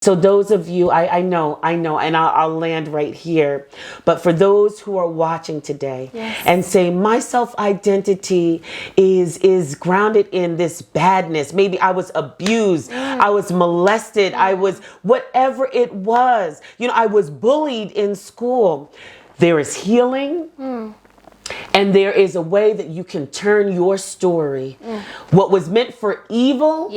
So those of you, I know, and I'll land right here. But for those who are watching today and say, my self-identity is grounded in this badness. Maybe I was abused, I was molested, I was whatever it was. You know, I was bullied in school. There is healing. And there is a way that you can turn your story. What was meant for evil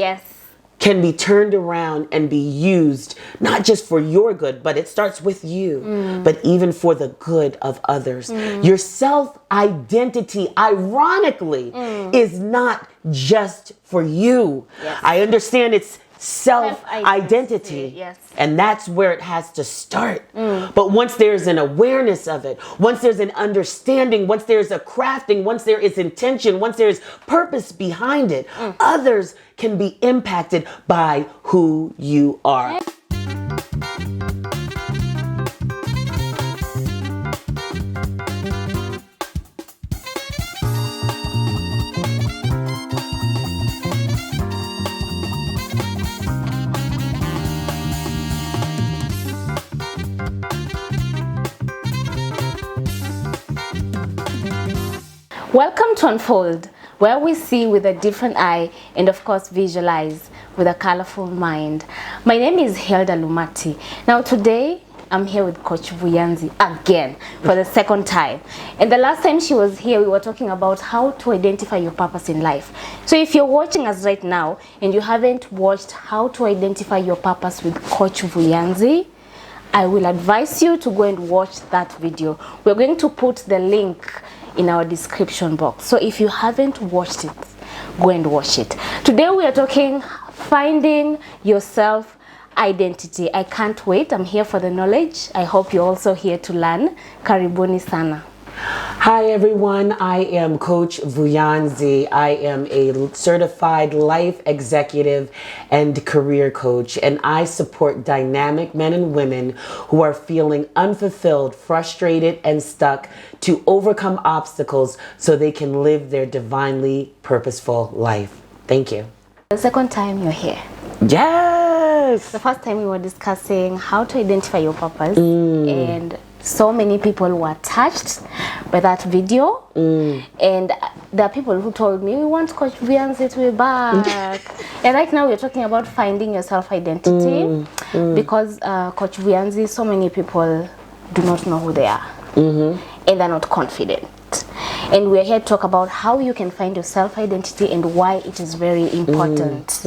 can be turned around and be used, not just for your good, but it starts with you, but even for the good of others. Your self-identity, ironically, is not just for you. I understand it's self-identity, and that's where it has to start. But once there's an awareness of it, once there's an understanding, once there's a crafting, once there is intention, once there's purpose behind it, others can be impacted by who you are. Welcome to Unfold, where we see with a different eye and of course visualize with a colorful mind. My name is Hildah Lumati. Now today I'm here with Coach Vuyanzi again for the second time. And the last time she was here, we were talking about how to identify your purpose in life. So if you're watching us right now and you haven't watched how to identify your purpose with Coach Vuyanzi, I will advise you to go and watch that video. We're going to put the link in our description box. So if you haven't watched it, go and watch it. Today we are talking finding your self identity. I can't wait. I'm here for the knowledge. I hope you're also here to learn. Karibuni sana. Hi everyone, I am Coach Vuyanzi. I am a certified life executive and career coach, and I support dynamic men and women who are feeling unfulfilled, frustrated, and stuck to overcome obstacles so they can live their divinely purposeful life. Thank you. The second time you're here. Yes! The first time we were discussing how to identify your purpose, and so many people were touched by that video, and there are people who told me, we want Coach Vuyanzi to be back. And right now we're talking about finding your self-identity, because Coach Vuyanzi, so many people do not know who they are, and they're not confident. And we're here to talk about how you can find your self-identity and why it is very important.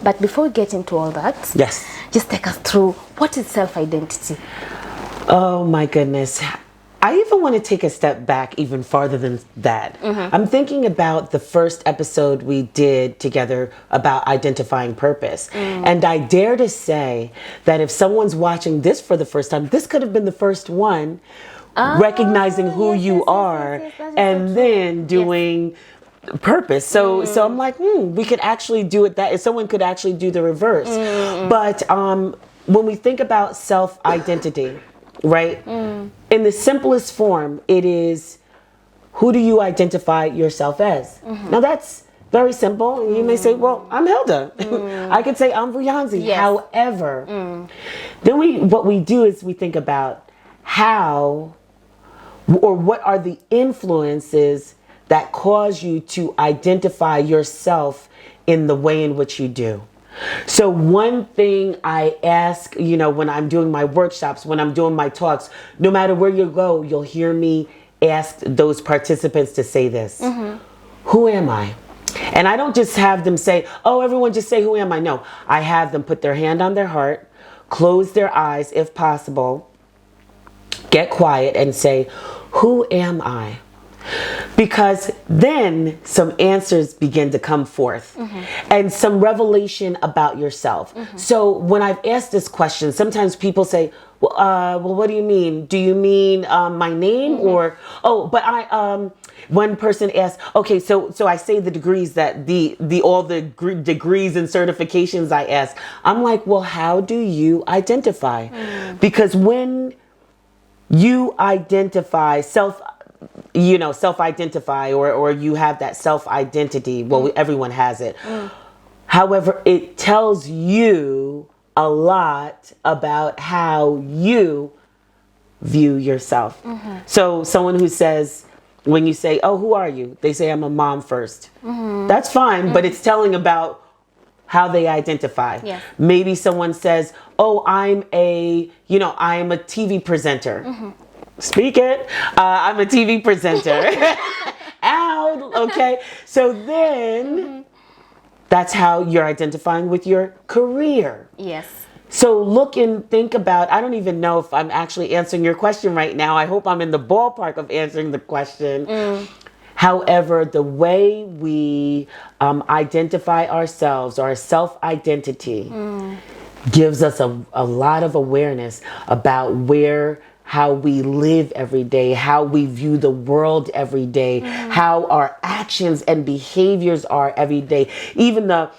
But before we get into all that, just take us through, what is self-identity? Oh my goodness. I even want to take a step back even farther than that. I'm thinking about the first episode we did together about identifying purpose. And I dare to say that if someone's watching this for the first time, this could have been the first one, recognizing who you are, and then doing purpose. So I'm like, we could actually do it that, if someone could actually do the reverse. But when we think about self-identity, right? In the simplest form, it is, who do you identify yourself as? Now that's very simple. You may say, well, I'm Hildah. I could say I'm Vuyanzi. However, then what we do is we think about how, or what are the influences that cause you to identify yourself in the way in which you do. So one thing I ask, when I'm doing my workshops, when I'm doing my talks, no matter where you go, you'll hear me ask those participants to say this. Who am I? And I don't just have them say, oh, everyone just say, who am I? No, I have them put their hand on their heart, close their eyes if possible, get quiet and say, who am I? Because then some answers begin to come forth and some revelation about yourself. So when I've asked this question, sometimes people say, well, what do you mean? Do you mean my name? Or, one person asked, okay, so I say the degrees that all the degrees and certifications I ask. I'm like, well, how do you identify? Because when you identify self-identify, or you have that self-identity, well, everyone has it. However, it tells you a lot about how you view yourself. So someone who says, when you say, oh, who are you? They say, I'm a mom first. That's fine, but it's telling about how they identify. Yes. Maybe someone says, oh, I'm a TV presenter. Speak it. I'm a TV presenter. Out. Okay. So then that's how you're identifying with your career. Yes. So look and think about, I don't even know if I'm actually answering your question right now. I hope I'm in the ballpark of answering the question. However, the way we identify ourselves, our self-identity, gives us a lot of awareness about how we live every day, how we view the world every day, how our actions and behaviors are every day. Even the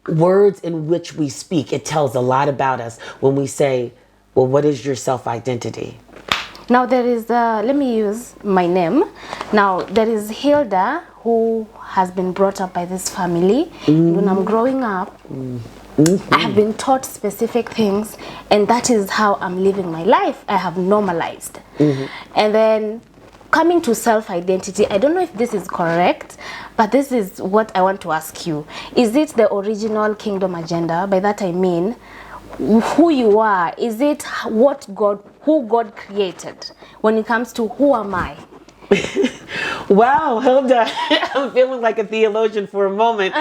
words in which we speak, it tells a lot about us when we say, well, what is your self-identity? Now there is, let me use my name. Now there is Hildah, who has been brought up by this family. When I'm growing up, I have been taught specific things, and that is how I'm living my life. I have normalized. And then coming to self-identity, I don't know if this is correct, but this is what I want to ask you. Is it the original kingdom agenda? By that I mean, who you are. Is it who God created when it comes to who am I? Wow, Hilda, I'm feeling like a theologian for a moment.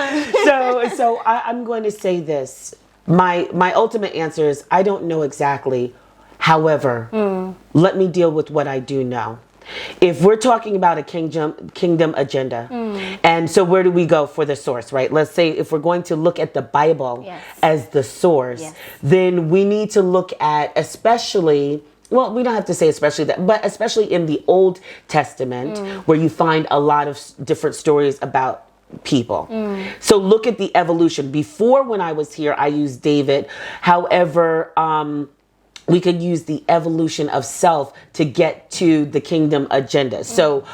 So I'm going to say this. My ultimate answer is I don't know exactly. However, let me deal with what I do know. If we're talking about a kingdom agenda, and so where do we go for the source, right? Let's say if we're going to look at the Bible as the source, then we need to look at especially, well, we don't have to say especially that, but especially in the Old Testament, where you find a lot of different stories about people. So look at the evolution. Before, when I was here, I used David. However, we could use the evolution of self to get to the kingdom agenda. So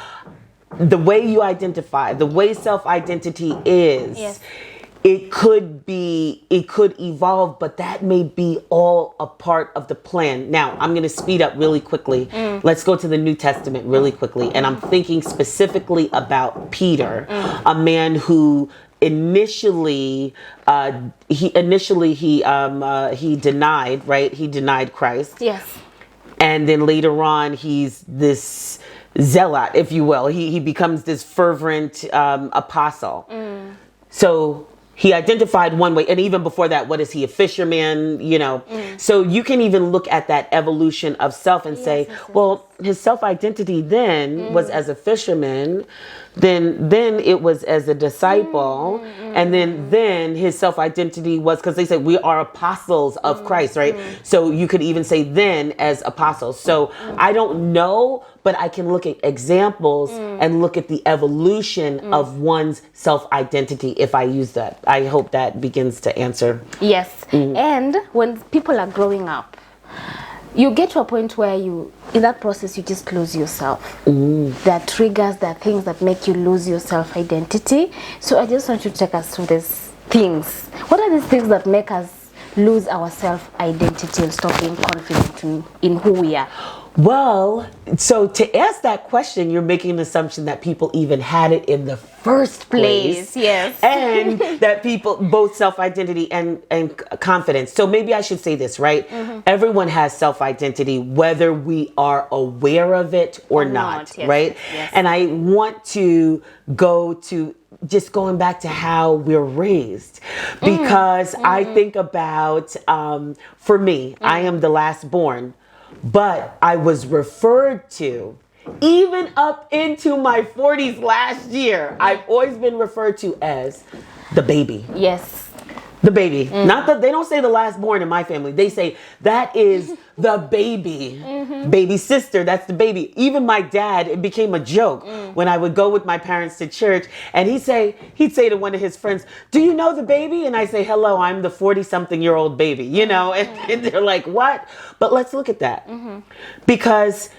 the way you identify, the way self-identity is, it could evolve, but that may be all a part of the plan. Now, I'm going to speed up really quickly. Let's go to the New Testament really quickly. And I'm thinking specifically about Peter, a man who initially he denied, right? He denied Christ. Yes. And then later on, he's this zealot, if you will. He becomes this fervent apostle. So he identified one way, and even before that, what is he, a fisherman, So you can even look at that evolution of self and say, well, his self-identity then was as a fisherman, then it was as a disciple, and then his self-identity was, because they said we are apostles of Christ, right? So you could even say then as apostles. So I don't know, but I can look at examples and look at the evolution of one's self-identity if I use that. I hope that begins to answer. Yes. And when people are growing up, you get to a point where in that process, you just lose yourself. There are triggers, there are things that make you lose your self-identity. So I just want you to take us through these things. What are these things that make us lose our self-identity and stop being confident in who we are? Well, so to ask that question, you're making an assumption that people even had it in the first place. Yes. And that people, both self-identity and confidence. So maybe I should say this, right? Everyone has self-identity, whether we are aware of it or not, yes, right? Yes. And I want to go to just going back to how we're raised, because I think about, for me, I am the last born. But I was referred to, even up into my 40s last year, I've always been referred to as the baby. Yes. The baby. Not that they don't say the last born in my family. They say that is the baby. Baby sister, that's the baby. Even my dad, it became a joke when I would go with my parents to church, and he'd say to one of his friends, do you know the baby? And I say, hello, I'm the 40-something-year-old baby, and they're like, what? But let's look at that. Because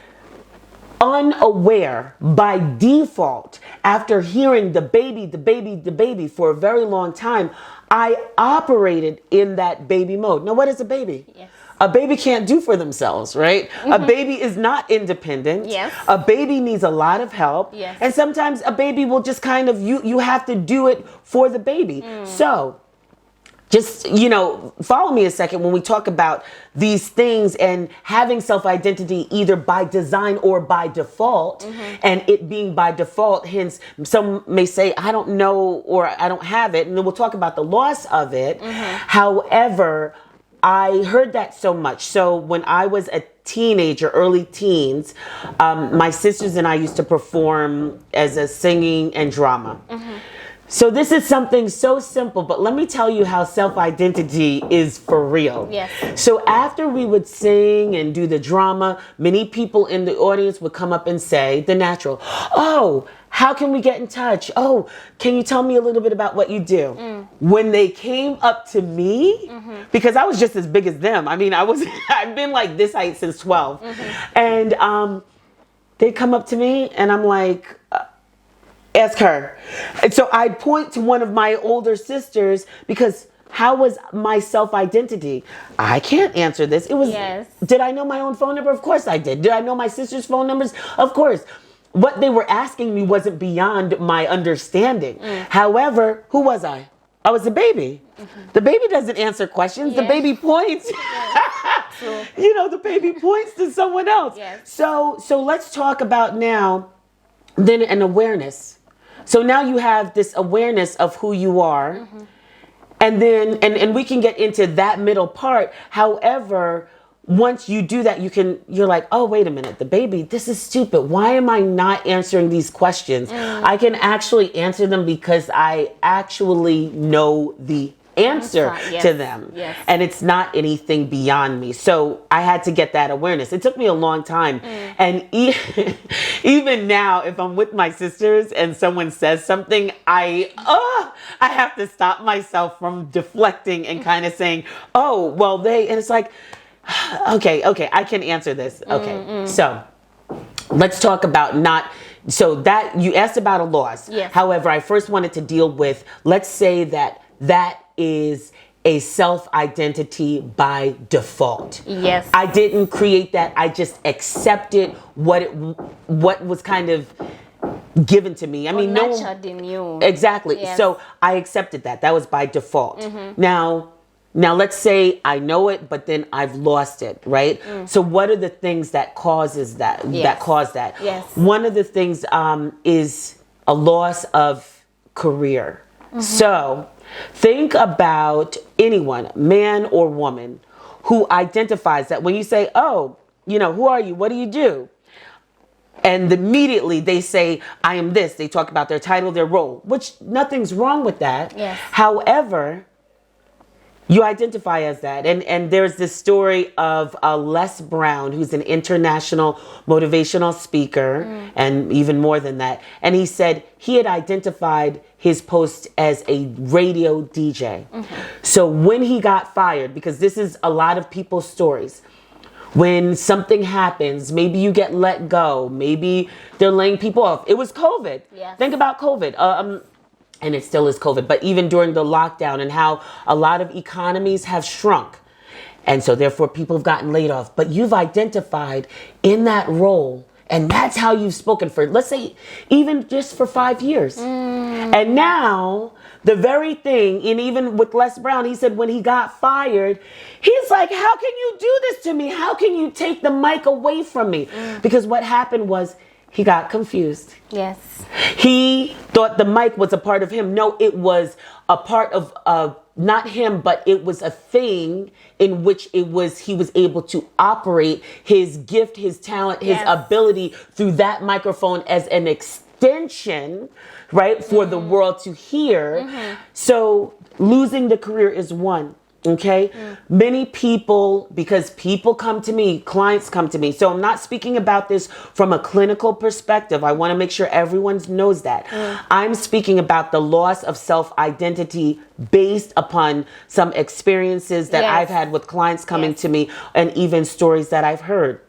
unaware by default, after hearing the baby for a very long time, I operated in that baby mode. Now, what is a baby? Yes. A baby can't do for themselves, right? A baby is not independent. Yes. A baby needs a lot of help. Yes. And sometimes a baby will just kind of, you have to do it for the baby. So just, follow me a second when we talk about these things and having self-identity either by design or by default, and it being by default. Hence, some may say, I don't know, or I don't have it. And then we'll talk about the loss of it. However, I heard that so much. So when I was a teenager, early teens, my sisters and I used to perform as a singing and drama. So this is something so simple, but let me tell you how self-identity is for real. Yes. So after we would sing and do the drama, many people in the audience would come up and say, the natural, oh, how can we get in touch? Oh, can you tell me a little bit about what you do? When they came up to me, because I was just as big as them. I mean, I've been like this height since 12. And they come up to me and I'm like, ask her. And so I'd point to one of my older sisters because how was my self-identity? I can't answer this. It was, Yes. Did I know my own phone number? Of course I did. Did I know my sister's phone numbers? Of course. What they were asking me wasn't beyond my understanding. However, who was I? I was a baby. The baby doesn't answer questions. The Yes. baby points. True. The baby points to someone else. Yes. So let's talk about now then an awareness. So now you have this awareness of who you are. And then, and we can get into that middle part. However, once you do that, you're like, oh, wait a minute, the baby, this is stupid. Why am I not answering these questions? I can actually answer them because I actually know the answer Yes. to them. Yes. And it's not anything beyond me. So I had to get that awareness. It took me a long time. And even now, if I'm with my sisters and someone says something, I have to stop myself from deflecting and kind of saying, oh, well, and it's like, okay, I can answer this. Okay. So let's talk about so that you asked about a loss. Yes. However, I first wanted to deal with, let's say that is a self-identity by default. Yes. I didn't create that. I just accepted what was kind of given to me. I mean, nurtured in you. Exactly. Yes. So I accepted that. That was by default. Now let's say I know it, but then I've lost it, right? So what are the things that causes that? Yes. That cause that? Yes. One of the things is a loss of career. So think about anyone, man or woman, who identifies that when you say, oh, who are you? What do you do? And immediately they say, I am this. They talk about their title, their role, which nothing's wrong with that. Yes. However, you identify as that. And there's this story of Les Brown, who's an international motivational speaker, and even more than that. And he said he had identified his post as a radio DJ. So when he got fired, because this is a lot of people's stories, when something happens, maybe you get let go, maybe they're laying people off. It was COVID. Yes. Think about COVID. And it still is COVID, but even during the lockdown and how a lot of economies have shrunk. And so therefore people have gotten laid off, but you've identified in that role, and that's how you've spoken for, let's say, even just for 5 years. And now the very thing, and even with Les Brown, he said when he got fired, he's like, how can you do this to me? How can you take the mic away from me? Because what happened was he got confused. Yes. He thought the mic was a part of him. No, it was a part of not him, but it was a thing in which he was able to operate his gift, his talent, his ability through that microphone as an extension, right, for the world to hear. So losing the career is one. Okay. Many people, because people come to me, clients come to me. So I'm not speaking about this from a clinical perspective. I want to make sure everyone knows that. I'm speaking about the loss of self-identity based upon some experiences that I've had with clients coming to me, and even stories that I've heard.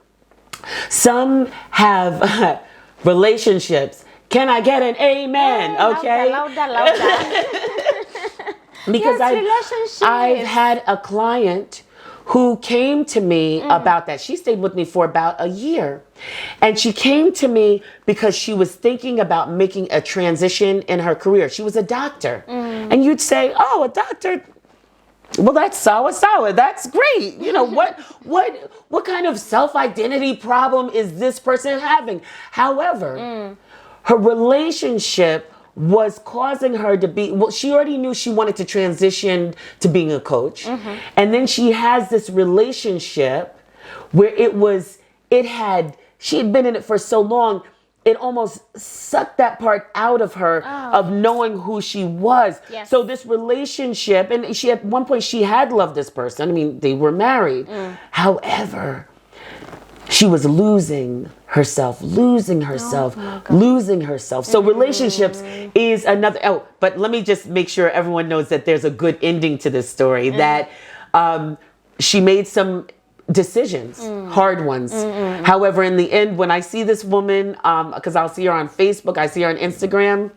Some have relationships. Can I get an amen? Okay. Louder. Because Yes, relationships. I've had a client who came to me about that. She stayed with me for about a year. And she came to me because she was thinking about making a transition in her career. She was a doctor. And you'd say, oh, a doctor, well, that's sour. That's great. You know, what kind of self-identity problem is this person having? However, her relationship was causing her to be, well, she already knew she wanted to transition to being a coach. And then she has this relationship where she had been in it for so long, it almost sucked that part out of her of knowing who she was. Yes. So this relationship, and she at one point she had loved this person. I mean, they were married. However, she was losing herself. So relationships is another, but let me just make sure everyone knows that there's a good ending to this story, that she made some decisions, hard ones. However, in the end, when I see this woman, because I'll see her on Facebook, I see her on Instagram,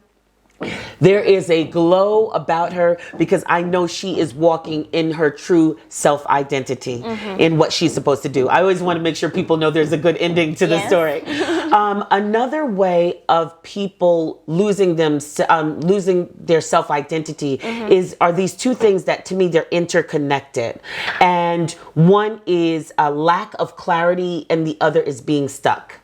there is a glow about her because I know she is walking in her true self-identity in what she's supposed to do. I always want to make sure people know there's a good ending to the story. Another way of people losing their self-identity are these two things that to me they're interconnected. And one is a lack of clarity and the other is being stuck.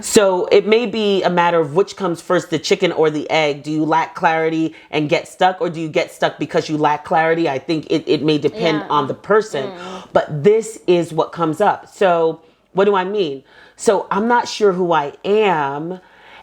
So it may be a matter of which comes first, the chicken or the egg. Do you lack clarity and get stuck, or do you get stuck because you lack clarity? I think it may depend on the person, but this is what comes up. So what do I mean? So I'm not sure who I am.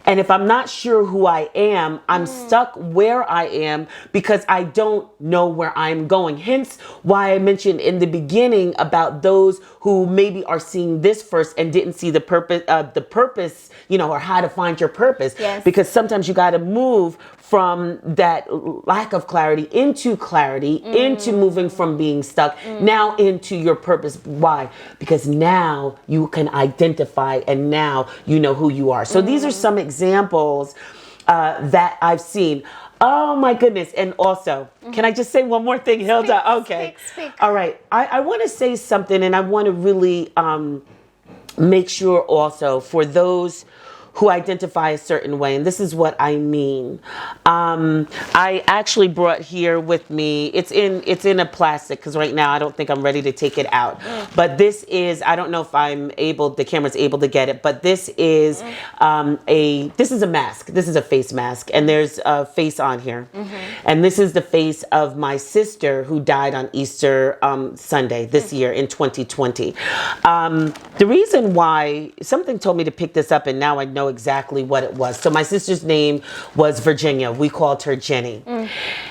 And if I'm not sure who I am, I'm stuck where I am because I don't know where I'm going. Hence why I mentioned in the beginning about those who maybe are seeing this first and didn't see the purpose, you know, or how to find your purpose. Yes. Because sometimes you got to move from that lack of clarity, into moving from being stuck, now into your purpose. Why? Because now you can identify and now you know who you are. So these are some examples that I've seen. Oh my goodness. And also, can I just say one more thing, Hilda? Okay. Speak. All right. I want to say something, and I want to really make sure also for those who identify a certain way, and this is what I mean. I actually brought here with me, it's in a plastic, because right now I don't think I'm ready to take it out. But this is, I don't know if the camera's able to get it, but this is this is a mask. This is a face mask, and there's a face on here. And this is the face of my sister who died on Easter Sunday this year in 2020. The reason why, something told me to pick this up, and now I know exactly what it was. So my sister's name was Virginia. We called her Jenny.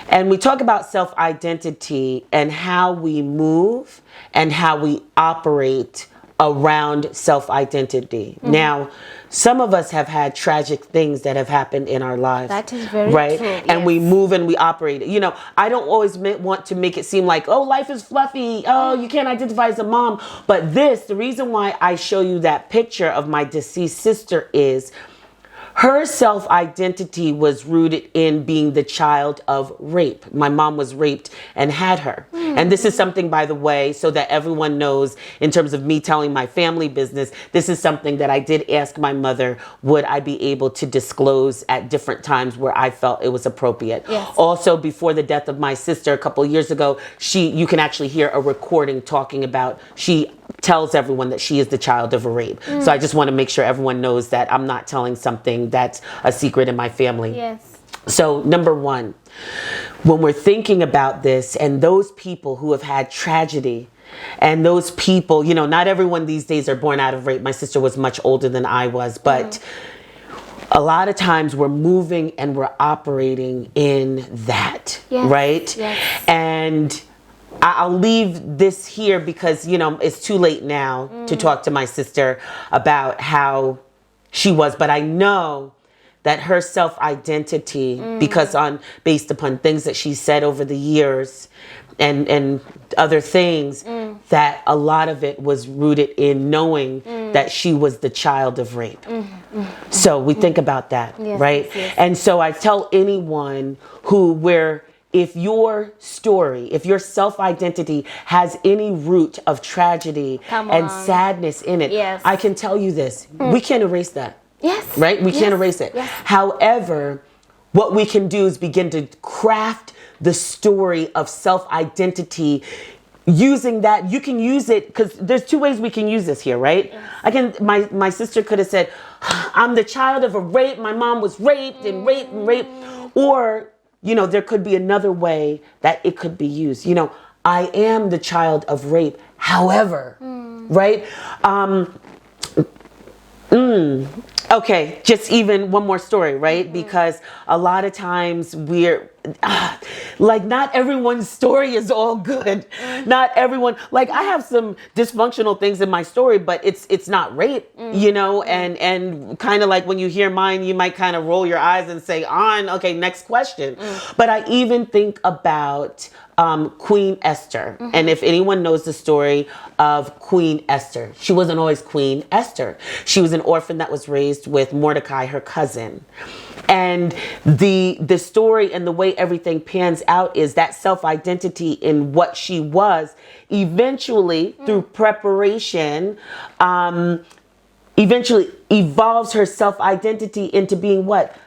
And we talk about self-identity and how we move and how we operate around self-identity. Now, some of us have had tragic things that have happened in our lives. That is very right? true. And yes. we move and we operate. You know, I don't always want to make it seem like, oh, life is fluffy. Oh, you can't identify as a mom. But the reason why I show you that picture of my deceased sister is her self-identity was rooted in being the child of rape. My mom was raped and had her. And this is something, by the way, so that everyone knows, in terms of me telling my family business, this is something that I did ask my mother, would I be able to disclose at different times where I felt it was appropriate. Yes. Also, before the death of my sister a couple of years ago, you can actually hear a recording talking about, she tells everyone that she is the child of a rape. So I just want to make sure everyone knows that I'm not telling something that's a secret in my family. Yes. So number one, when we're thinking about this and those people who have had tragedy, and those people, you know, not everyone these days are born out of rape. My sister was much older than I was, but a lot of times we're moving and we're operating in that, Yes. right? Yes. And I'll leave this here because, you know, it's too late now to talk to my sister about how she was. But I know that her self-identity, based upon things that she said over the years and other things, that a lot of it was rooted in knowing that she was the child of rape. So we think about that, Yes, right? yes, yes. And so I tell anyone who if your story, if your self-identity has any root of tragedy and sadness in it, I can tell you this, we can't erase that. Yes. Right? We can't erase it. Yes. However, what we can do is begin to craft the story of self-identity using that. You can use it because there's two ways we can use this here, right? Yes. My sister could have said, I'm the child of a rape. My mom was raped and raped and raped. Or, you know, there could be another way that it could be used. You know, I am the child of rape. However, right? Okay, just even one more story, right? Because a lot of times we're like, not everyone's story is all good. Not everyone, like I have some dysfunctional things in my story, but it's not rape, you know, and kind of like when you hear mine, you might kind of roll your eyes and say, okay, next question. But I even think about Queen Esther. And if anyone knows the story of Queen Esther, she wasn't always Queen Esther. She was an orphan that was raised with Mordecai, her cousin. And the story and the way everything pans out is that self-identity in what she was eventually through preparation, eventually evolves her self-identity into being what?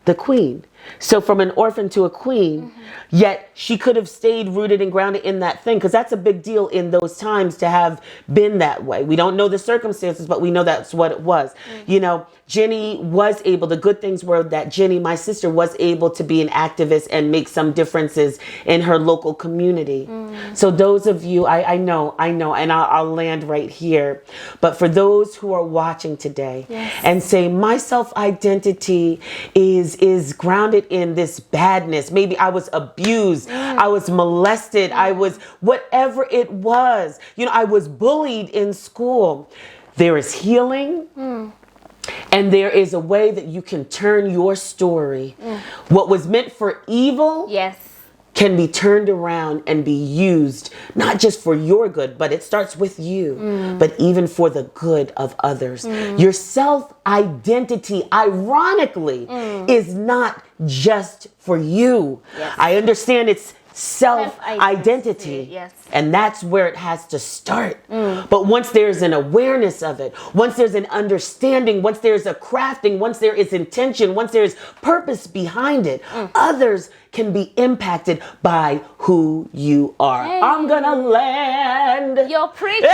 The queen. So from an orphan to a queen, yet she could have stayed rooted and grounded in that thing, because that's a big deal in those times to have been that way. We don't know the circumstances, but we know that's what it was. You know, Jenny was able, the good things were that Jenny, my sister, was able to be an activist and make some differences in her local community. So those of you, I know, and I'll land right here. But for those who are watching today and say, my self-identity is grounded in this badness. Maybe I was abused. I was molested. I was whatever it was. You know, I was bullied in school. There is healing. And there is a way that you can turn your story. What was meant for evil can be turned around and be used, not just for your good, but it starts with you, but even for the good of others. Your self-identity, ironically, is not just for you. I understand it's self-identity, and that's where it has to start. But once there's an awareness of it, once there's an understanding, once there's a crafting, once there is intention, once there's purpose behind it, others can be impacted by who you are. I'm gonna land. You're preaching.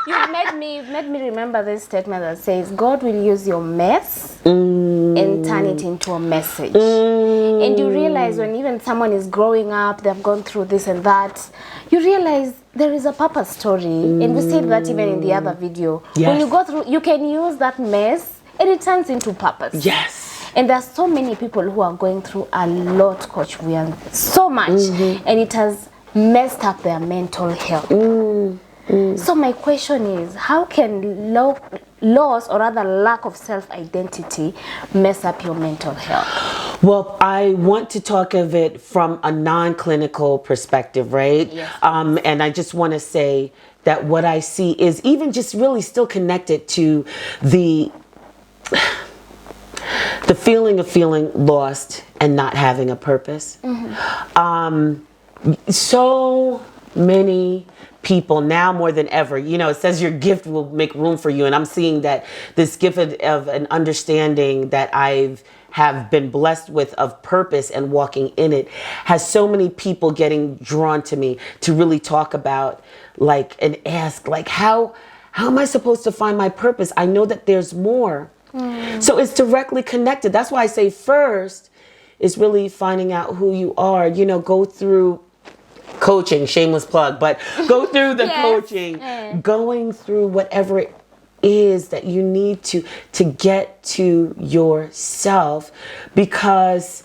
You've made me remember this statement that says, God will use your mess and turn it into a message. And you realize when even someone is growing up, they've gone through this and that, you realize there is a purpose story. And we said that even in the other video. When you go through, you can use that mess and it turns into purpose. And there's so many people who are going through a lot, Coach Vuyanzi, so much, and it has messed up their mental health. So my question is, how can loss or rather lack of self-identity mess up your mental health? Well, I want to talk of it from a non-clinical perspective, right? And I just want to say that what I see is even just really still connected to the feeling of feeling lost and not having a purpose. So many people now more than ever, you know, it says your gift will make room for you. And I'm seeing that this gift of an understanding that have been blessed with of purpose and walking in it has so many people getting drawn to me to really talk about like and ask like, how am I supposed to find my purpose? I know that there's more. So it's directly connected. That's why I say first is really finding out who you are. You know, go through coaching, shameless plug, but go through the coaching, going through whatever it is that you need to get to yourself. Because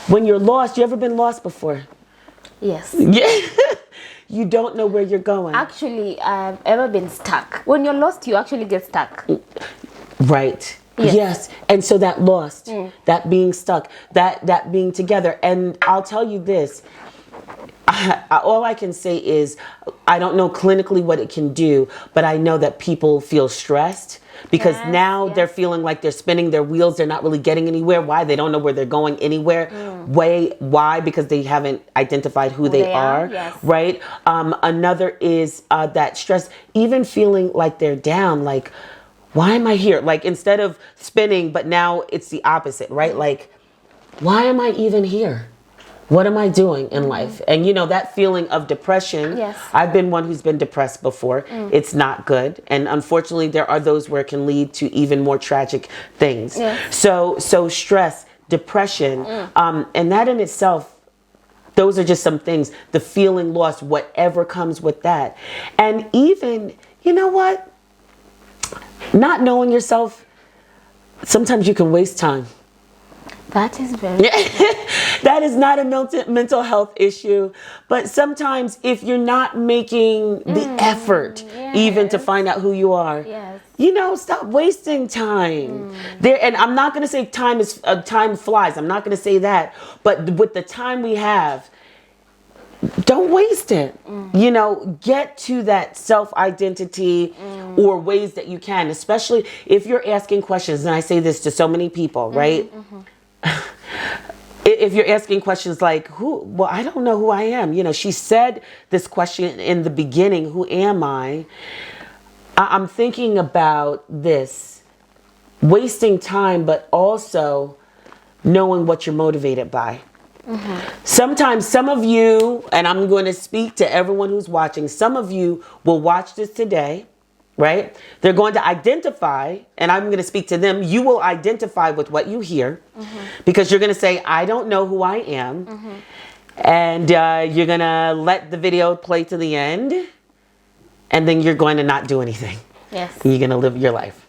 when you're lost, you ever been lost before? Yes. You don't know where you're going. Actually, I've ever been stuck. When you're lost, you actually get stuck. Right. Yes. And so that lost, that being stuck, that being together. And I'll tell you this, all I can say is I don't know clinically what it can do, but I know that people feel stressed because now they're feeling like they're spinning their wheels. They're not really getting anywhere. Why? They don't know where they're going anywhere. Why? Because they haven't identified who they are. Yes. Right? Another is that stress, even feeling like they're down, like, why am I here? Like, instead of spinning, but now it's the opposite, right? Like, why am I even here? What am I doing in life? And you know, that feeling of depression, I've been one who's been depressed before. It's not good. And unfortunately, there are those where it can lead to even more tragic things. So stress, depression, and that in itself, those are just some things. The feeling lost, whatever comes with that. And even, you know what? Not knowing yourself, sometimes you can waste time. That is very That is not a mental health issue, but sometimes if you're not making the effort even to find out who you are, you know, stop wasting time. There, and I'm not going to say time flies. I'm not going to say that, but with the time we have, don't waste it. You know, get to that self-identity or ways that you can, especially if you're asking questions. And I say this to so many people, right? If you're asking questions like, well, I don't know who I am. You know, she said this question in the beginning, who am I? I'm thinking about this, wasting time, but also knowing what you're motivated by. Sometimes some of you, and I'm going to speak to everyone who's watching, some of you will watch this today, right? They're going to identify, and I'm going to speak to them. You will identify with what you hear because you're going to say, I don't know who I am. And you're going to let the video play to the end. And then you're going to not do anything. Yes. You're going to live your life.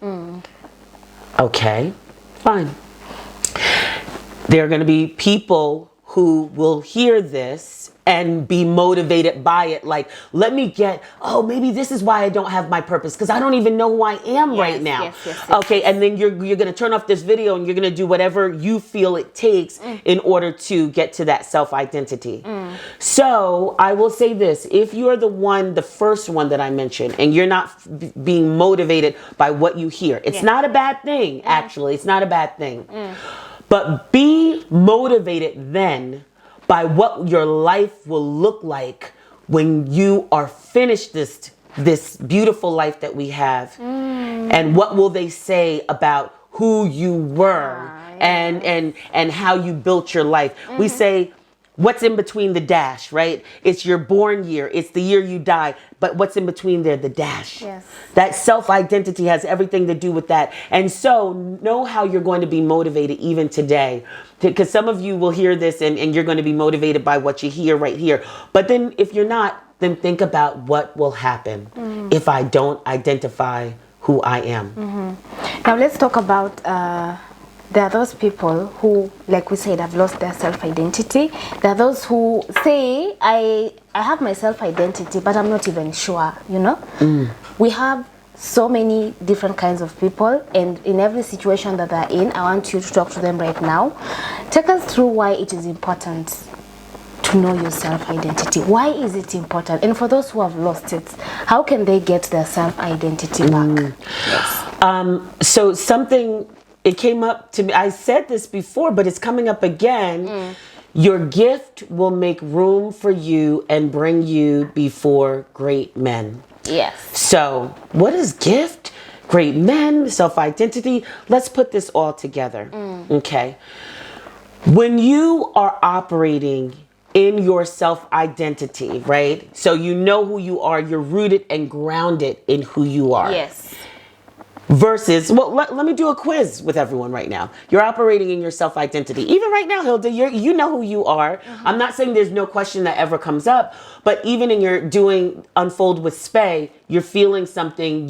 Okay, fine. There are going to be people who will hear this and be motivated by it. Like, let me get, oh, maybe this is why I don't have my purpose, because I don't even know who I am right now. Okay, and then you're going to turn off this video and you're going to do whatever you feel it takes in order to get to that self-identity. So I will say this, if you're the first one that I mentioned, and you're not being motivated by what you hear, it's not a bad thing, actually. It's not a bad thing. But be motivated then by what your life will look like when you are finished this beautiful life that we have. And what will they say about who you were and how you built your life. We say, what's in between the dash, right? It's your born year. It's the year you die. But what's in between there? The dash. That self-identity has everything to do with that. And so know how you're going to be motivated even today. Because some of you will hear this and you're going to be motivated by what you hear right here. But then if you're not, then think about what will happen if I don't identify who I am. Now let's talk about there are those people who, like we said, have lost their self-identity. There are those who say, I have my self-identity, but I'm not even sure, you know? We have so many different kinds of people, and in every situation that they're in, I want you to talk to them right now. Take us through why it is important to know your self-identity. Why is it important? And for those who have lost it, how can they get their self-identity back? So something... It came up to me. I said this before, but it's coming up again. Your gift will make room for you and bring you before great men. Yes. So what is gift? Great men, self-identity. Let's put this all together. Okay. When you are operating in your self-identity, right? So you know who you are. You're rooted and grounded in who you are. Yes. Versus, well, let me do a quiz with everyone right now. You're operating in your self-identity. Even right now, Hilda, you know who you are. I'm not saying there's no question that ever comes up, but even in your doing Unfold with Spay, you're feeling something,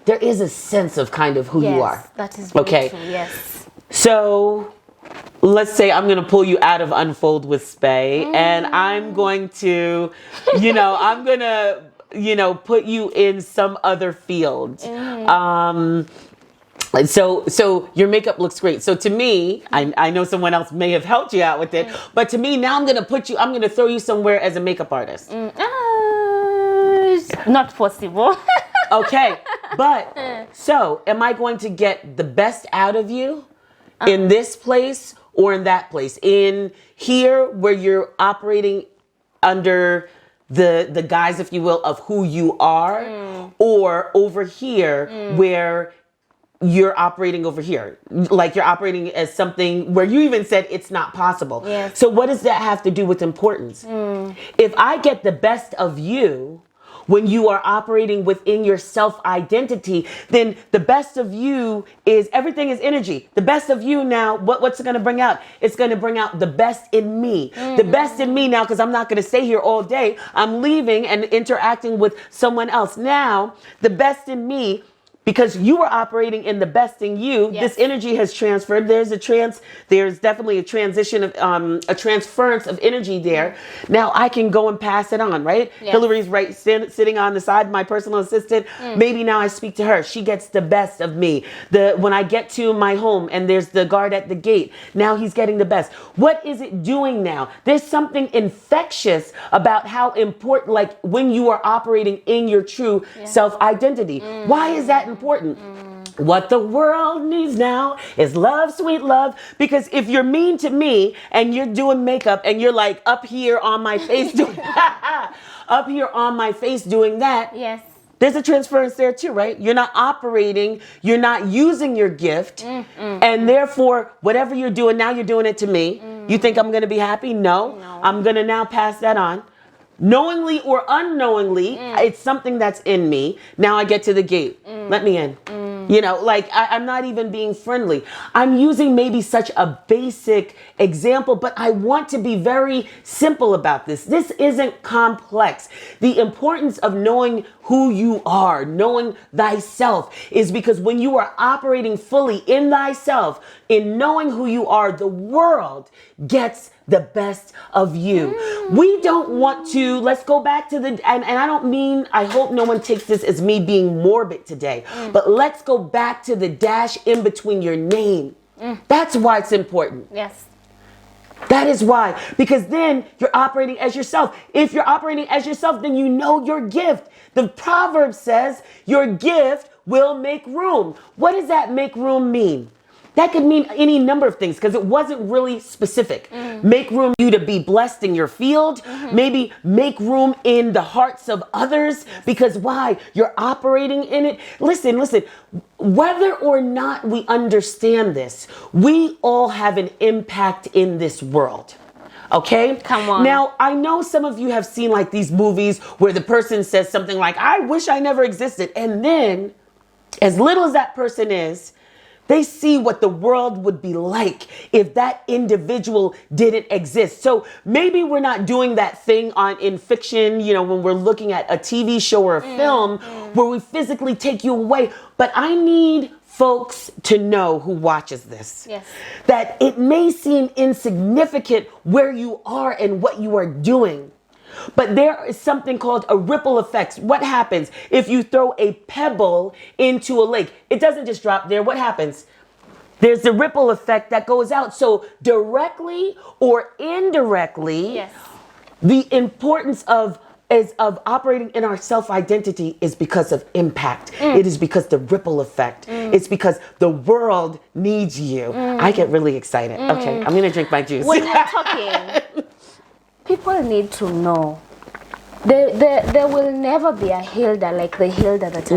there is a sense of kind of who you are. That is very true, yes. So let's say I'm going to pull you out of Unfold with Spay and I'm going to, I'm going to, put you in some other field. So your makeup looks great. So to me, I know someone else may have helped you out with it, but to me now I'm gonna throw you somewhere as a makeup artist. Not possible. Okay, but so am I going to get the best out of you in this place or in that place? In here where you're operating under the guise, if you will, of who you are, or over here where you're operating over here, like you're operating as something where you even said it's not possible. Yes. So what does that have to do with importance? If I get the best of you when you are operating within your self-identity, then the best of you is, everything is energy. The best of you now, what's it going to bring out? It's going to bring out the best in me. The best in me now, because I'm not going to stay here all day. I'm leaving and interacting with someone else. Now, the best in me, because you were operating in the best in you, this energy has transferred. There's definitely a transition of a transference of energy there. Now I can go and pass it on, right? Yes. Hillary's right sitting on the side, my personal assistant. Maybe now I speak to her. She gets the best of me. When I get to my home and there's the guard at the gate, now he's getting the best. What is it doing now? There's something infectious about how important, like when you are operating in your true self-identity. Why is that important? What the world needs now is love, sweet love. Because if you're mean to me and you're doing makeup and you're like up here on my face doing up here on my face doing that, Yes. there's a transference there too, right? You're not operating, you're not using your gift, and therefore whatever you're doing now, you're doing it to me. You think I'm going to be happy? No. I'm going to now pass that on. Knowingly or unknowingly, it's something that's in me. Now I get to the gate. Let me in. You know, like I'm not even being friendly. I'm using maybe such a basic example, but I want to be very simple about this. This isn't complex. The importance of knowing who you are, knowing thyself, is because when you are operating fully in thyself, in knowing who you are, the world gets the best of you. We don't want to, let's go back to and I don't mean, I hope no one takes this as me being morbid today, but let's go back to the dash in between your name. That's why it's important. Yes. That is why, because then you're operating as yourself. If you're operating as yourself, then you know your gift. The proverb says your gift will make room. What does that make room mean? That could mean any number of things because it wasn't really specific. Make room for you to be blessed in your field. Maybe make room in the hearts of others because why? You're operating in it. Listen, whether or not we understand this, we all have an impact in this world. Okay? Come on. Now, I know some of you have seen like these movies where the person says something like, I wish I never existed. And then, as little as that person is, they see what the world would be like if that individual didn't exist. So maybe we're not doing that thing in fiction, you know, when we're looking at a TV show or a film where we physically take you away. But I need folks to know who watches this, that it may seem insignificant where you are and what you are doing. But there is something called a ripple effect. What happens if you throw a pebble into a lake? It doesn't just drop there. What happens? There's the ripple effect that goes out. So directly or indirectly, the importance of operating in our self-identity is because of impact. It is because the ripple effect. It's because the world needs you. I get really excited. Okay, I'm going to drink my juice. When you're talking, people need to know there will never be a Hildah like the Hildah that I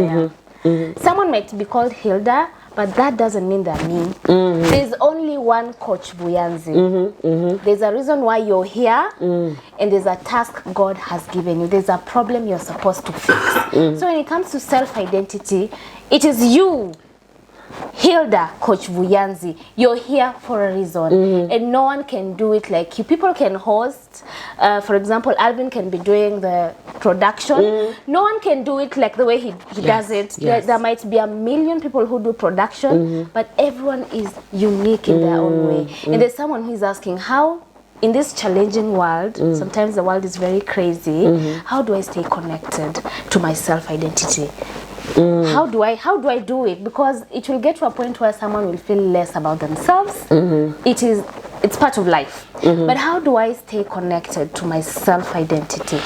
am. Someone might be called Hildah, but that doesn't mean they're me. There's only one Coach Vuyanzi. There's a reason why you're here, and there's a task God has given you. There's a problem you're supposed to fix. So when it comes to self-identity, it is you, Hildah, Coach Vuyanzi. You're here for a reason, and no one can do it like you. People can host, for example, Alvin can be doing the production. No one can do it like the way he does it. There might be a million people who do production, but everyone is unique in their own way. And there's someone who is asking, how in this challenging world, sometimes the world is very crazy, how do I stay connected to my self-identity? How do I do it? Because it will get to a point where someone will feel less about themselves. It's part of life. But how do I stay connected to my self-identity?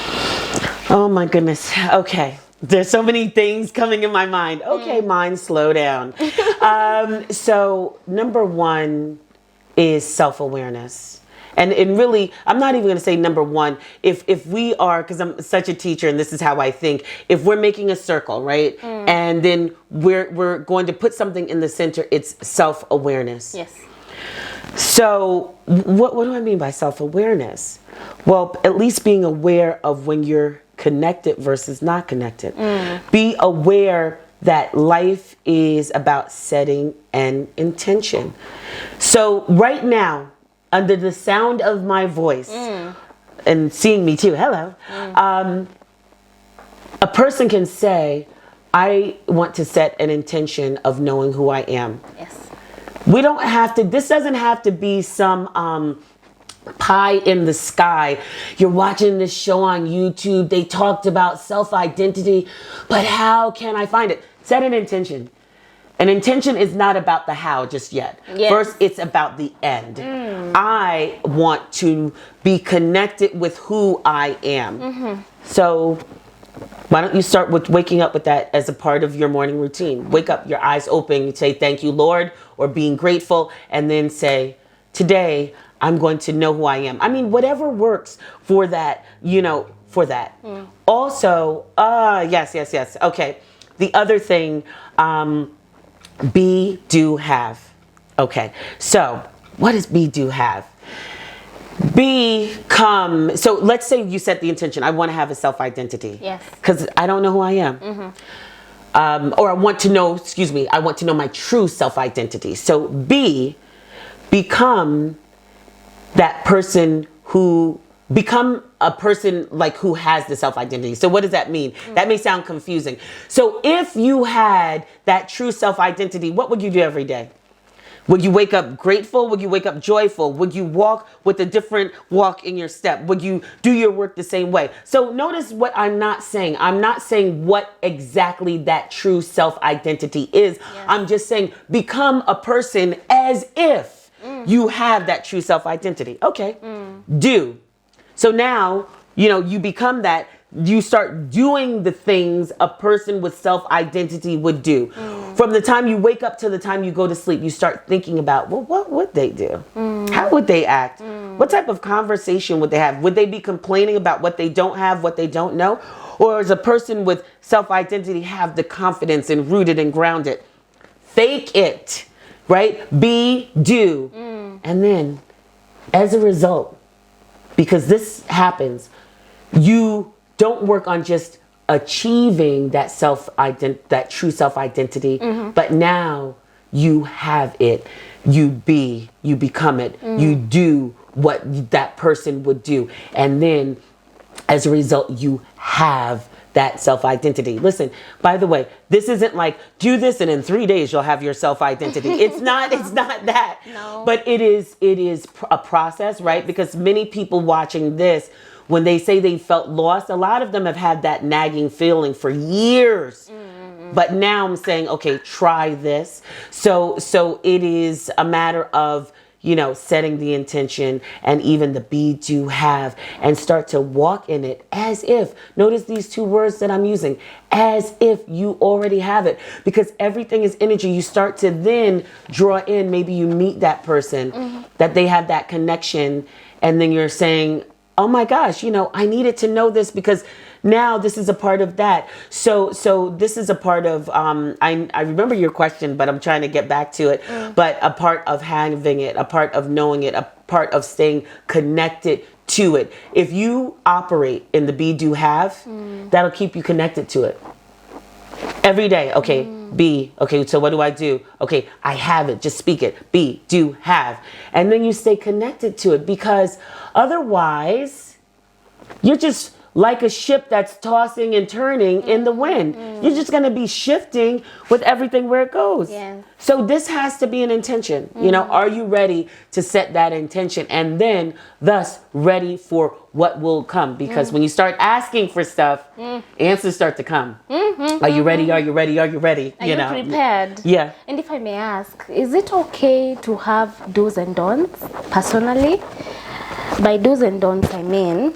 Oh my goodness. Okay. There's so many things coming in my mind. Okay, mind, slow down. So number one is self-awareness. And really, I'm not even going to say number one. If we are, because I'm such a teacher and this is how I think, if we're making a circle, right? And then we're going to put something in the center, it's self-awareness. Yes. So what do I mean by self-awareness? Well, at least being aware of when you're connected versus not connected. Be aware that life is about setting an intention. So right now, under the sound of my voice, and seeing me too, hello, a person can say, I want to set an intention of knowing who I am. Yes. We don't have to, this doesn't have to be some pie in the sky. You're watching this show on YouTube, they talked about self-identity, but how can I find it? Set an intention. An intention is not about the how just yet. Yes. First, it's about the end. I want to be connected with who I am. So why don't you start with waking up with that as a part of your morning routine? Wake up, your eyes open, you say, thank you, Lord, or being grateful, and then say, today, I'm going to know who I am. I mean, whatever works for that, for that. Also, yes. Okay. The other thing, be, do, have. Okay. So what does be, do, have? Become, so let's say you set the intention, I want to have a self-identity. Yes. Because I don't know who I am. Or I want to know my true self-identity. So become that person become a person like who has the self-identity. So what does that mean? That may sound confusing. So if you had that true self-identity, what would you do every day? Would you wake up grateful? Would you wake up joyful? Would you walk with a different walk in your step? Would you do your work the same way? So notice what I'm not saying. I'm not saying what exactly that true self-identity is. Yes. I'm just saying become a person as if you have that true self-identity. Okay. Do. So now, you become that. You start doing the things a person with self-identity would do. From the time you wake up to the time you go to sleep, you start thinking about, well, what would they do? How would they act? What type of conversation would they have? Would they be complaining about what they don't have, what they don't know? Or does a person with self-identity have the confidence and rooted and grounded? Fake it, right? Be, do. And then, as a result, because this happens, you don't work on just achieving that that true self-identity, but now you have it. You become it. You do what that person would do. And then as a result, you have that self-identity. Listen, by the way, this isn't like do this and in 3 days you'll have your self-identity. It's not that. No. But it is a process, right? Because many people watching this, when they say they felt lost, a lot of them have had that nagging feeling for years. But now I'm saying, okay, try this. So it is a matter of, setting the intention and even the be, do, have, and start to walk in it as if, notice these two words that I'm using, as if you already have it, because everything is energy. You start to then draw in, maybe you meet that person, that they have that connection, and then you're saying, oh my gosh, I needed to know this because now this is a part of that. So this is a part of, I remember your question, but I'm trying to get back to it. But a part of having it, a part of knowing it, a part of staying connected to it. If you operate in the be, do, have, that'll keep you connected to it. Every day, okay, be, okay, so what do I do? Okay, I have it, just speak it. Be, do, have. And then you stay connected to it, because otherwise, you're just like a ship that's tossing and turning in the wind. You're just going to be shifting with everything where it goes. Yeah. So this has to be an intention. Are you ready to set that intention and then thus ready for what will come? Because when you start asking for stuff, answers start to come. Are you ready? Are you ready? Are you ready? Are you prepared? Yeah. And if I may ask, is it okay to have do's and don'ts personally? By do's and don'ts, I mean,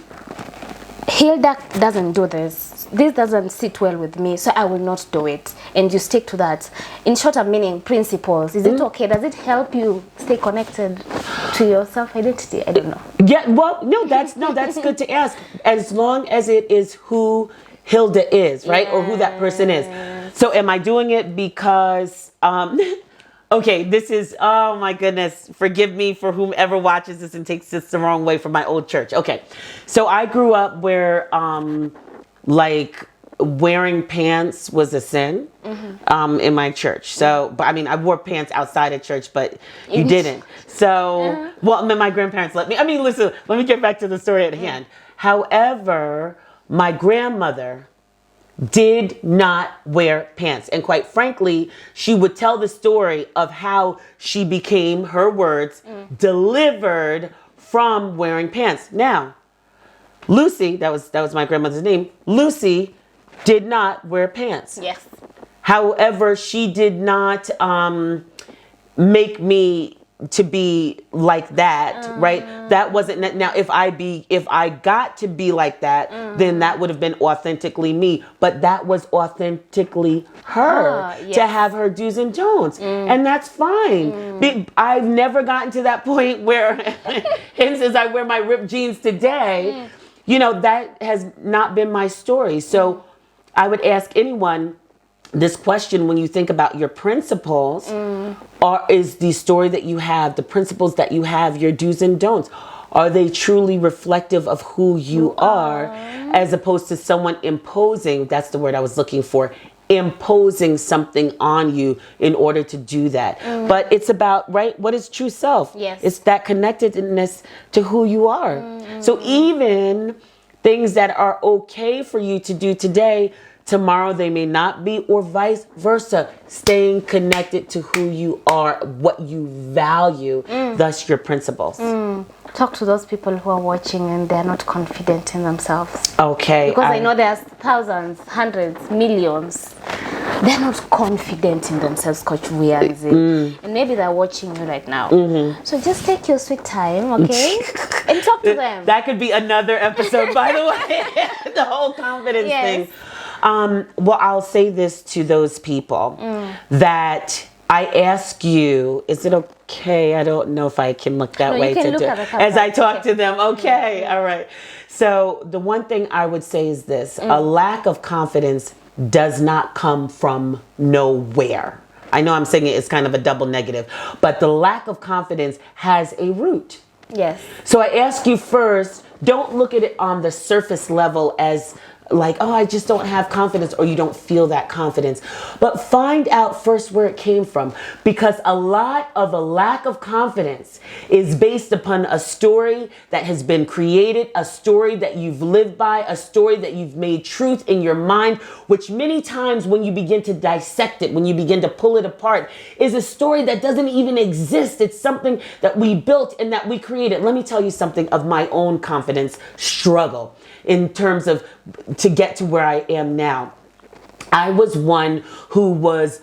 Hilda doesn't do this. This doesn't sit well with me, so I will not do it. And you stick to that. In short, I'm meaning principles. Is it okay? Does it help you stay connected to your self-identity? I don't know. Yeah, well, that's good to ask. As long as it is who Hilda is, right? Or who that person is. So am I doing it because, okay, this is, oh my goodness, forgive me for whomever watches this and takes this the wrong way from my old church. Okay, so I grew up where, like, wearing pants was a sin in my church. So, but I mean, I wore pants outside of church, but you didn't. So, well, my grandparents let me. I mean, listen, let me get back to the story at hand. However, my grandmother did not wear pants. And quite frankly, she would tell the story of how she became, her words, delivered from wearing pants. Now, Lucy, that was my grandmother's name, Lucy did not wear pants. Yes. However, she did not make me to be like that, right? That wasn't, now if I got to be like that, then that would have been authentically me, but that was authentically her, to have her do's and don'ts. And that's fine. I've never gotten to that point where, hence as I wear my ripped jeans today, you know, that has not been my story. So I would ask anyone this question when you think about your principles, or is the story that you have, the principles that you have, your do's and don'ts, are they truly reflective of who you are, as opposed to someone imposing, that's the word I was looking for, imposing something on you in order to do that. But it's about, right, what is true self? Yes. It's that connectedness to who you are. So even things that are okay for you to do today, tomorrow they may not be, or vice versa. Staying connected to who you are, what you value, thus your principles. Talk to those people who are watching and they're not confident in themselves. Okay. Because I know there's thousands, hundreds, millions. They're not confident in themselves, Coach Vuyanzi. And maybe they're watching you right now. So just take your sweet time, okay? And talk to them. That could be another episode, by the way. The whole confidence thing. Well, I'll say this to those people, that I ask you, is it okay? I don't know if I can look that way as I talk to them. Okay. All right. So the one thing I would say is this, a lack of confidence does not come from nowhere. I know I'm saying it's kind of a double negative, but the lack of confidence has a root. Yes. So I ask you first, don't look at it on the surface level as like, oh, I just don't have confidence, or you don't feel that confidence. But find out first where it came from, because a lot of a lack of confidence is based upon a story that has been created, a story that you've lived by, a story that you've made truth in your mind, which many times when you begin to dissect it, when you begin to pull it apart, is a story that doesn't even exist. It's something that we built and that we created. Let me tell you something of my own confidence struggle in terms of to get to where I am now. I was one who was,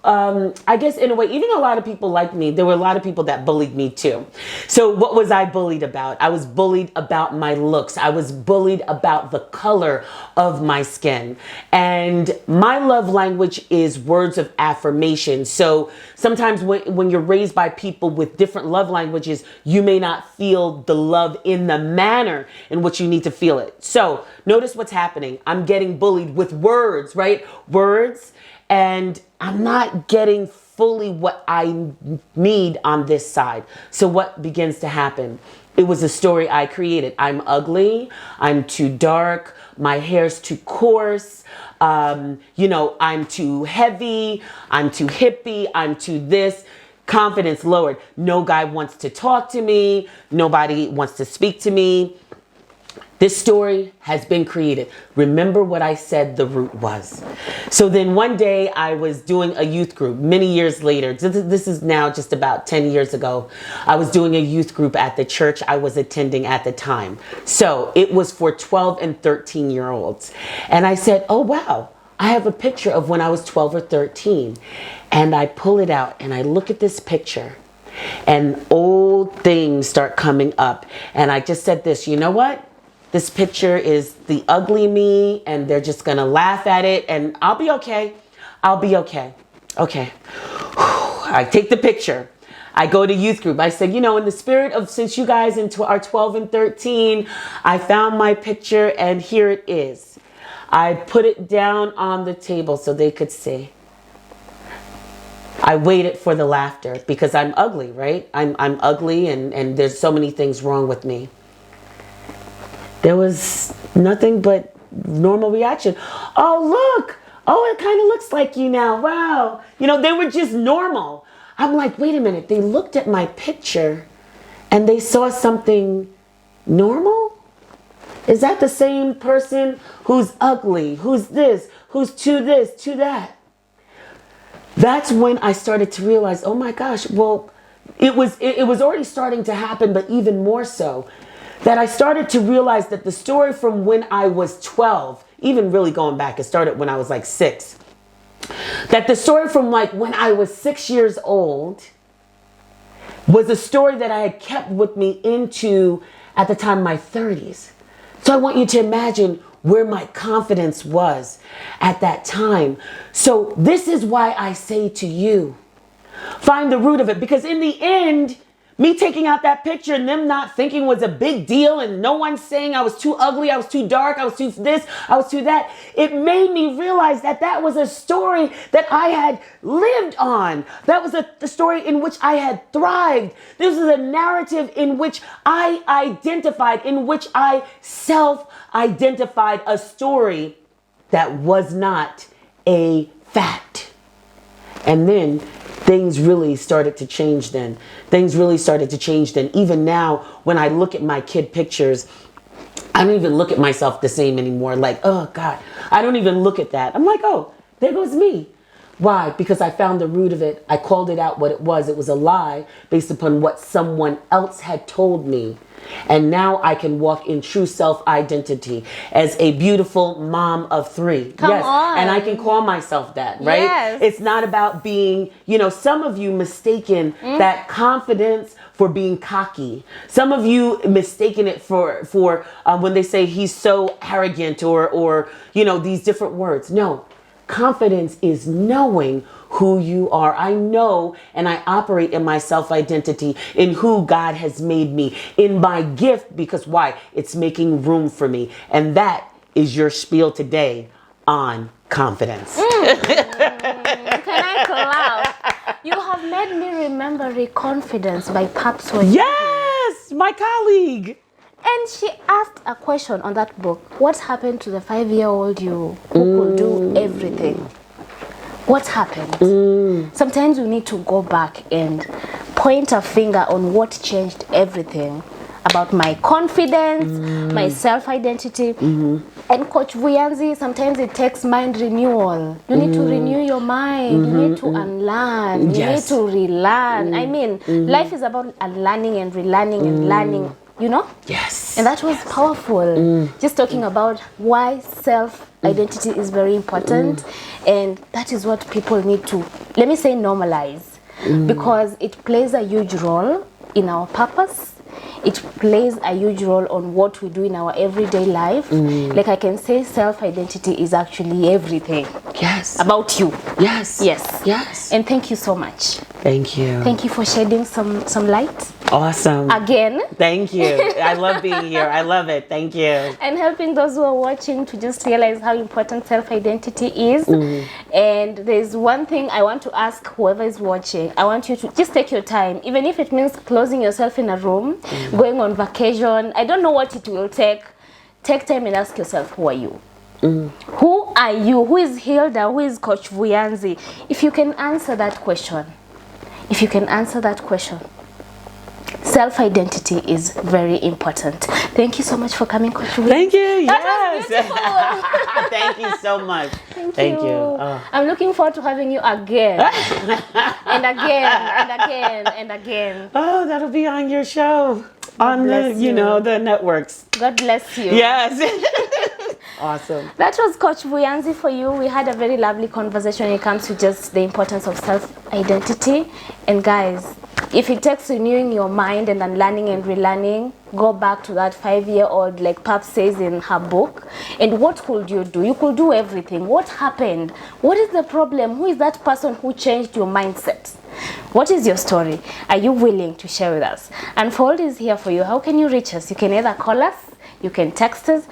I guess in a way, even though a lot of people liked me, there were a lot of people that bullied me too. So what was I bullied about? I was bullied about my looks. I was bullied about the color of my skin. And my love language is words of affirmation. So sometimes when you're raised by people with different love languages, you may not feel the love in the manner in which you need to feel it. So notice what's happening. I'm getting bullied with words, right? Words. And I'm not getting fully what I need on this side. So what begins to happen? It was a story I created. I'm ugly. I'm too dark. My hair's too coarse. You know, I'm too heavy. I'm too hippie. I'm too this. Confidence lowered. No guy wants to talk to me. Nobody wants to speak to me. This story has been created. Remember what I said the root was. So then one day I was doing a youth group many years later. This is now just about 10 years ago. I was doing a youth group at the church I was attending at the time. So it was for 12 and 13-year-olds. And I said, oh, wow, I have a picture of when I was 12 or 13, and I pull it out and I look at this picture, and old things start coming up. And I just said this, you know what? This picture is the ugly me, and they're just gonna laugh at it, and I'll be okay. I'll be okay. Okay. I take the picture. I go to youth group. I said, you know, in the spirit of, since you guys are 12 and 13, I found my picture and here it is. I put it down on the table so they could see. I waited for the laughter because I'm ugly, right? I'm ugly and there's so many things wrong with me. There was nothing but normal reaction. Oh, look. Oh, it kind of looks like you now. Wow. You know, they were just normal. I'm like, wait a minute. They looked at my picture and they saw something normal? Is that the same person who's ugly, who's this, who's to this, to that? That's when I started to realize, oh my gosh, well, it was already starting to happen, but even more so, that I started to realize that the story from when I was 12, even really going back, it started when I was like 6, that the story from like when I was 6 years old was a story that I had kept with me into, at the time, my 30s. So I want you to imagine where my confidence was at that time. So this is why I say to you, find the root of it, because in the end, me taking out that picture and them not thinking was a big deal, and no one saying I was too ugly, I was too dark, I was too this, I was too that, it made me realize that that was a story that I had lived on. That was the story in which I had thrived. This is a narrative in which I identified, in which I self-identified, a story that was not a fact. And then things really started to change then. Things really started to change then. Even now, when I look at my kid pictures, I don't even look at myself the same anymore. Like, oh God, I don't even look at that. I'm like, oh, there goes me. Why? Because I found the root of it. I called it out what it was. It was a lie based upon what someone else had told me. And now I can walk in true self-identity as a beautiful mom of 3. Come on. And I can call myself that, right? Yes. It's not about being, you know, some of you mistaken that confidence for being cocky. Some of you mistaken it for when they say he's so arrogant or, you know, these different words. No, confidence is knowing who you are. I know and I operate in my self-identity, in who God has made me, in my gift, because why? It's making room for me. And that is your spiel today on confidence. Can I clap? You have made me remember Reconfidence by Paps. Yes, my colleague. And she asked a question on that book. What happened to the 5-year-old you who could do everything? What happened? Sometimes we need to go back and point a finger on what changed everything about my confidence, my self-identity. And Coach Vuyanzi, sometimes it takes mind renewal. You need to renew your mind. You need to unlearn. You need to relearn. I mean, life is about unlearning and relearning and learning. You know? Yes. And that was powerful. Just talking about why self-identity is very important. And that is what people need to, let me say, normalize. Because it plays a huge role in our purpose. It plays a huge role on what we do in our everyday life. Like I can say self-identity is actually everything. Yes. About you. Yes. Yes. Yes. And thank you so much. Thank you. Thank you for shedding some light. Awesome. Again. Thank you. I love being here. I love it. Thank you. And helping those who are watching to just realize how important self-identity is. And there's one thing I want to ask whoever is watching. I want you to just take your time, even if it means closing yourself in a room, going on vacation. I don't know what it will take. Take time and ask yourself, who are you? Who are you? Who is Hildah? Who is Coach Vuyanzi? If you can answer that question, self-identity is very important. Thank you so much for coming, Coach Vuyanzi. Thank you. That was Yes. Thank you so much. Thank you. Oh. I'm looking forward to having you again. And again, and again, and again. Oh, that'll be on your show. On the, you know, the networks. God bless you. Yes. Awesome. That was Coach Vuyanzi for you. We had a very lovely conversation when it comes to just the importance of self-identity. And guys, if it takes renewing your mind and unlearning and relearning, go back to that 5-year-old, like Pap says in her book. And what could you do? You could do everything. What happened? What is the problem? Who is that person who changed your mindset? What is your story? Are you willing to share with us? Unfold is here for you. How can you reach us? You can either call us, you can text us,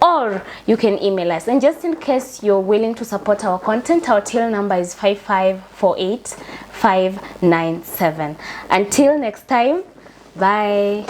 or you can email us. And just in case you're willing to support our content, our till number is 5548597. Until next time, bye.